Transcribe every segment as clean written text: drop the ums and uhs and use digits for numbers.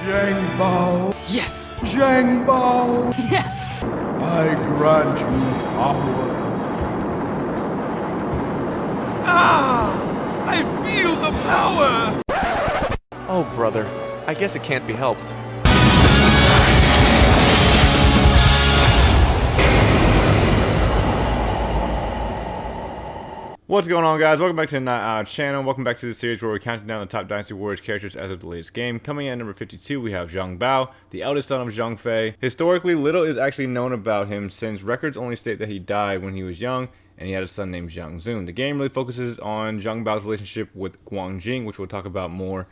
Zhang Bao. Yes! Zhang Bao. Yes! I grant you power. Ah! I feel the power! Oh, brother. I guess it can't be helped. What's going on, guys? Welcome back to the Nightowl channel. Welcome back to the series where we're counting down the top Dynasty Warriors characters as of the latest game. Coming in at number 52, we have Zhang Bao, the eldest son of Zhang Fei. Historically, little is actually known about him since records only state that he died when he was young and he had a son named Zhang Zun. The game really focuses on Zhang Bao's relationship with Guanjing, which we'll talk about more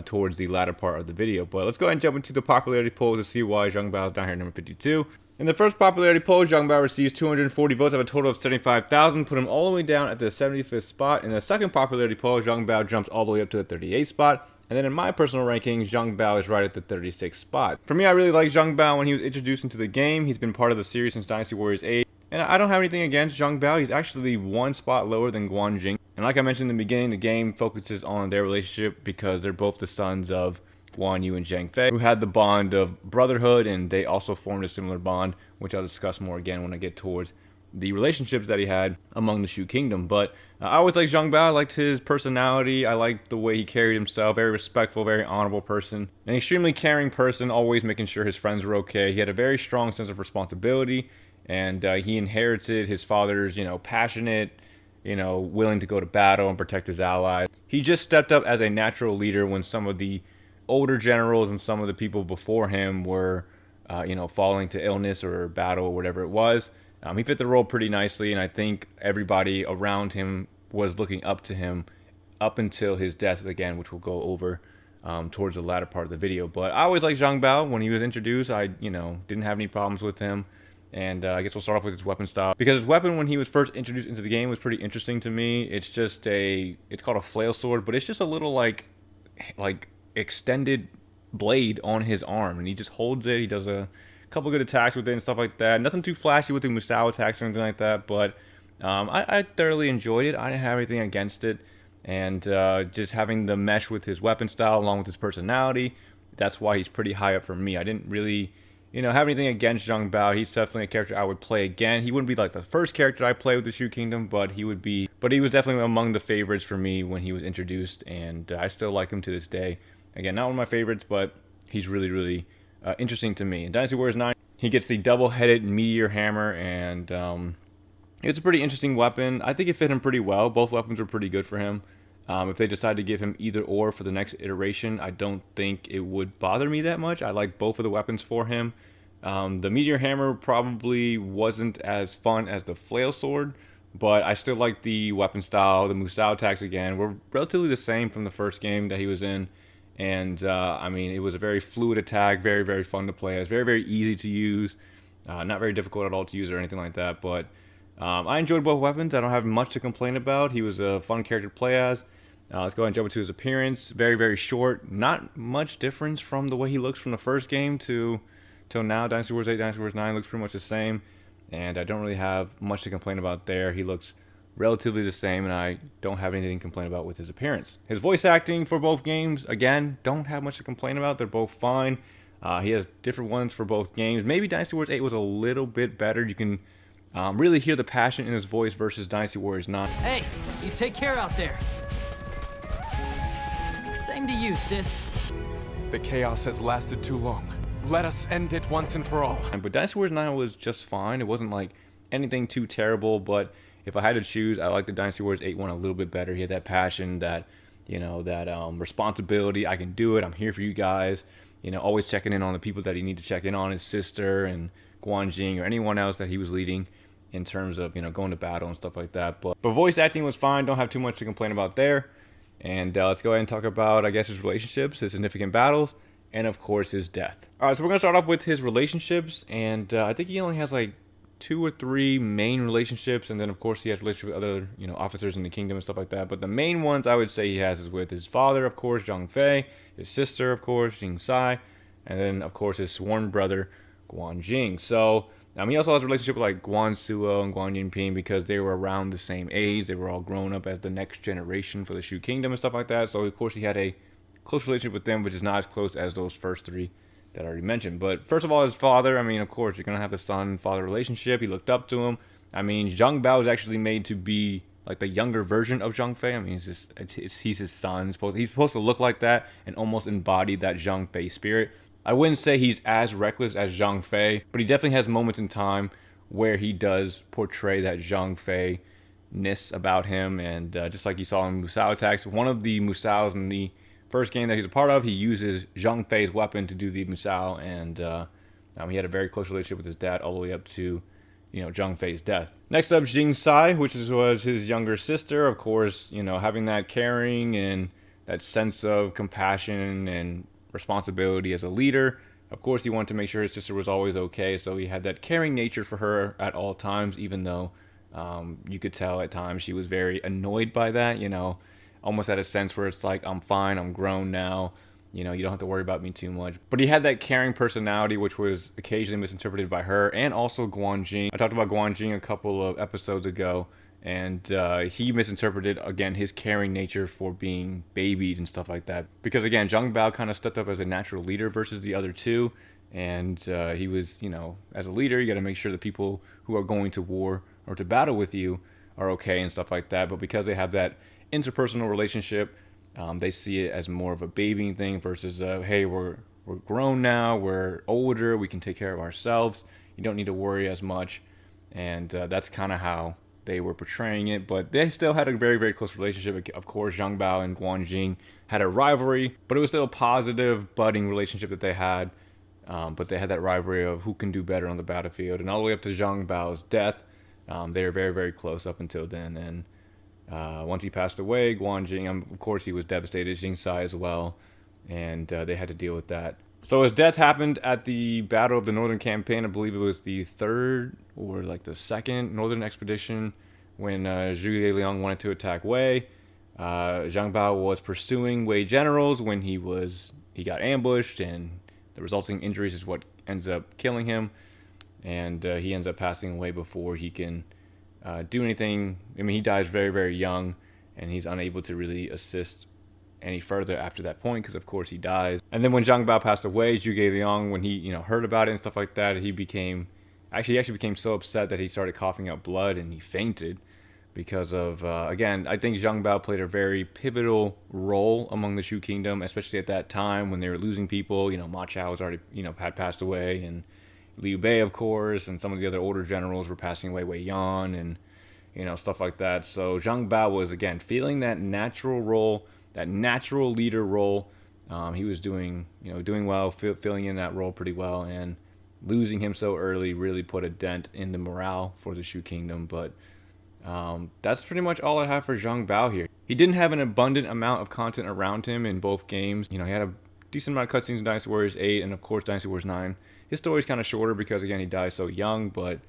towards the latter part of the video. But let's go ahead and jump into the popularity polls to see why Zhang Bao is down here at number 52. In the first popularity poll, Zhang Bao receives 240 votes out of a total of 75,000, put him all the way down at the 75th spot. In the second popularity poll, Zhang Bao jumps all the way up to the 38th spot. And then in my personal ranking, Zhang Bao is right at the 36th spot. For me, I really like Zhang Bao when he was introduced into the game. He's been part of the series since Dynasty Warriors 8. And I don't have anything against Zhang Bao. He's actually one spot lower than Guanjing. And like I mentioned in the beginning, the game focuses on their relationship because they're both the sons of Guan Yu and Zhang Fei, who had the bond of brotherhood, and they also formed a similar bond, which I'll discuss more again when I get towards the relationships that he had among the Shu Kingdom. But I always liked Zhang Bao. I liked his personality. I liked the way he carried himself. Very respectful, very honorable person. An extremely caring person, always making sure his friends were okay. He had a very strong sense of responsibility, and he inherited his father's, passionate, willing to go to battle and protect his allies. He just stepped up as a natural leader when some of the older generals and some of the people before him were, falling to illness or battle or whatever it was. He fit the role pretty nicely, and I think everybody around him was looking up to him up until his death, again, which we'll go over towards the latter part of the video. But I always liked Zhang Bao. When he was introduced, I, didn't have any problems with him. And I guess we'll start off with his weapon style. Because his weapon, when he was first introduced into the game, was pretty interesting to me. It's just it's called a flail sword, but it's just a little, like extended blade on his arm, and he just holds it. He does a couple good attacks with it and stuff like that. Nothing too flashy with the Moveset attacks or anything like that, but I thoroughly enjoyed it. I didn't have anything against it, and just having the mesh with his weapon style along with his personality, that's why he's pretty high up for me. I didn't really have anything against Zhang Bao. He's definitely a character I would play again. He wouldn't be like the first character I played with the Shu Kingdom, but he was definitely among the favorites for me when he was introduced, and I still like him to this day. Again, not one of my favorites, but he's really, really interesting to me. In Dynasty Warriors 9, he gets the double-headed meteor hammer, and it's a pretty interesting weapon. I think it fit him pretty well. Both weapons were pretty good for him. If they decide to give him either or for the next iteration, I don't think it would bother me that much. I like both of the weapons for him. The meteor hammer probably wasn't as fun as the flail sword, but I still like the weapon style. The Moveset attacks, again, were relatively the same from the first game that he was in. And, it was a very fluid attack, very, very fun to play as, very, very easy to use, not very difficult at all to use or anything like that. But I enjoyed both weapons. I don't have much to complain about. He was a fun character to play as. Let's go ahead and jump into his appearance. Very, very short. Not much difference from the way he looks from the first game till now. Dynasty Warriors 8, Dynasty Warriors 9 looks pretty much the same. And I don't really have much to complain about there. He looks relatively the same, and I don't have anything to complain about with his appearance. His voice acting for both games, again, don't have much to complain about. They're both fine. He has different ones for both games. Maybe Dynasty Warriors 8 was a little bit better. You can really hear the passion in his voice versus Dynasty Warriors 9. Hey, you take care out there. Same to you, sis. The chaos has lasted too long. Let us end it once and for all. But Dynasty Warriors 9 was just fine. It wasn't like anything too terrible, but if I had to choose, I like the Dynasty Warriors 8 one a little bit better. He had that passion, that responsibility. I can do it. I'm here for you guys. Always checking in on the people that he need to check in on, his sister and Guanjing or anyone else that he was leading in terms of going to battle and stuff like that. But voice acting was fine. Don't have too much to complain about there. And let's go ahead and talk about, I guess, his relationships, his significant battles, and of course his death. All right, so we're gonna start off with his relationships, and I think he only has like 2 or 3 main relationships, and then of course he has relationships with other officers in the kingdom and stuff like that. But the main ones I would say he has is with his father, of course, Zhang Fei, his sister, of course, Jing Sai, and then of course his sworn brother Guanjing. So he also has a relationship with like Guan Suo and Guan Yinping because they were around the same age. They were all grown up as the next generation for the Shu Kingdom and stuff like that. So of course he had a close relationship with them, which is not as close as those first three that I already mentioned. But first of all, his father, I mean, of course, you're going to have the son-father relationship. He looked up to him. I mean, Zhang Bao is actually made to be like the younger version of Zhang Fei. I mean, he's his son. He's supposed to look like that and almost embody that Zhang Fei spirit. I wouldn't say he's as reckless as Zhang Fei, but he definitely has moments in time where he does portray that Zhang Fei-ness about him. And just like you saw in Musou attacks, one of the Musaos in the first game that he's a part of, he uses Zhang Fei's weapon to do the Musou, and he had a very close relationship with his dad all the way up to, you know, Zhang Fei's death. Next up, Jing Sai, which was his younger sister. Of course, you know, having that caring and that sense of compassion and responsibility as a leader. Of course, he wanted to make sure his sister was always okay, so he had that caring nature for her at all times, even though you could tell at times she was very annoyed by that, you know, almost had a sense where it's like, I'm fine, I'm grown now, you know, you don't have to worry about me too much. But he had that caring personality, which was occasionally misinterpreted by her and also Guanjing. I talked about Guanjing a couple of episodes ago, and he misinterpreted, again, his caring nature for being babied and stuff like that. Because, again, Zhang Bao kind of stepped up as a natural leader versus the other two. And he was, you know, as a leader, you got to make sure the people who are going to war or to battle with you are okay and stuff like that. But because they have that interpersonal relationship, they see it as more of a babying thing versus, hey, we're grown now, we're older, we can take care of ourselves. You don't need to worry as much. And that's kind of how they were portraying it, but they still had a very, very close relationship. Of course, Zhang Bao and Guanjing had a rivalry, but it was still a positive, budding relationship that they had. But they had that rivalry of who can do better on the battlefield. And all the way up to Zhang Bao's death, they were very, very close up until then. And once he passed away, Guanjing, of course, he was devastated, Jing Sai as well, and they had to deal with that. So his death happened at the Battle of the Northern Campaign. I believe it was the third or like the second Northern Expedition when Zhuge Liang wanted to attack Wei. Zhang Bao was pursuing Wei generals when he got ambushed, and the resulting injuries is what ends up killing him. And he ends up passing away before he can do anything. I mean, he dies very, very young, and he's unable to really assist any further after that point because, of course, he dies. And then when Zhang Bao passed away, Zhuge Liang, when he, you know, heard about it and stuff like that, he actually became so upset that he started coughing up blood and he fainted because of, again, I think Zhang Bao played a very pivotal role among the Shu Kingdom, especially at that time when they were losing people. You know, Ma Chao was already, you know, had passed away, and Liu Bei, of course, and some of the other older generals were passing away, Wei Yan, and, you know, stuff like that. So Zhang Bao was, again, feeling that natural role, that natural leader role. He was doing well, filling in that role pretty well, and losing him so early really put a dent in the morale for the Shu Kingdom. But that's pretty much all I have for Zhang Bao here. He didn't have an abundant amount of content around him in both games. You know, he had a decent amount of cutscenes in Dynasty Warriors 8 and, of course, Dynasty Warriors 9. His story's kind of shorter because, again, he dies so young, but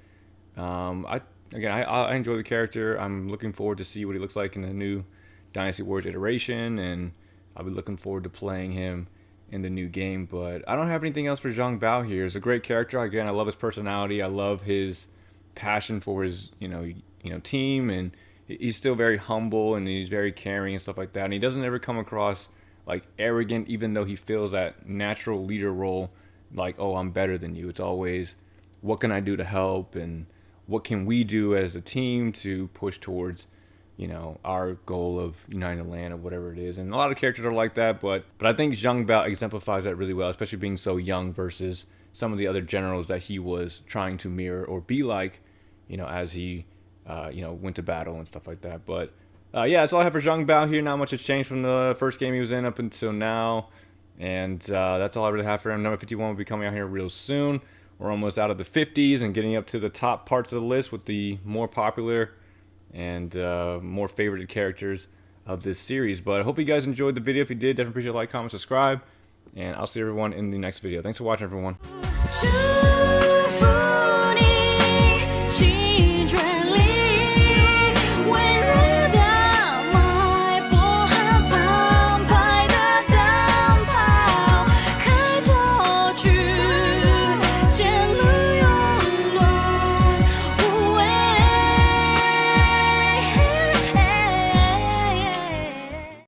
I enjoy the character. I'm looking forward to see what he looks like in the new Dynasty Warriors iteration, and I'll be looking forward to playing him in the new game. But I don't have anything else for Zhang Bao here. He's a great character. Again, I love his personality. I love his passion for his team, and he's still very humble and he's very caring and stuff like that. And he doesn't ever come across like arrogant, even though he feels that natural leader role, like, oh, I'm better than you. It's always, what can I do to help, and what can we do as a team to push towards, you know, our goal of uniting the land or whatever it is. And a lot of characters are like that, but I think Zhang Bao exemplifies that really well, especially being so young versus some of the other generals that he was trying to mirror or be like, you know, as he, went to battle and stuff like that. But yeah, that's all I have for Zhang Bao here. Not much has changed from the first game he was in up until now. And that's all I really have for him. Number 51 will be coming out here real soon. We're almost out of the 50s and getting up to the top parts of the list with the more popular and more favorited characters of this series. But I hope you guys enjoyed the video. If you did, definitely appreciate a like, comment, subscribe, and I'll see everyone in the next video. Thanks for watching, everyone.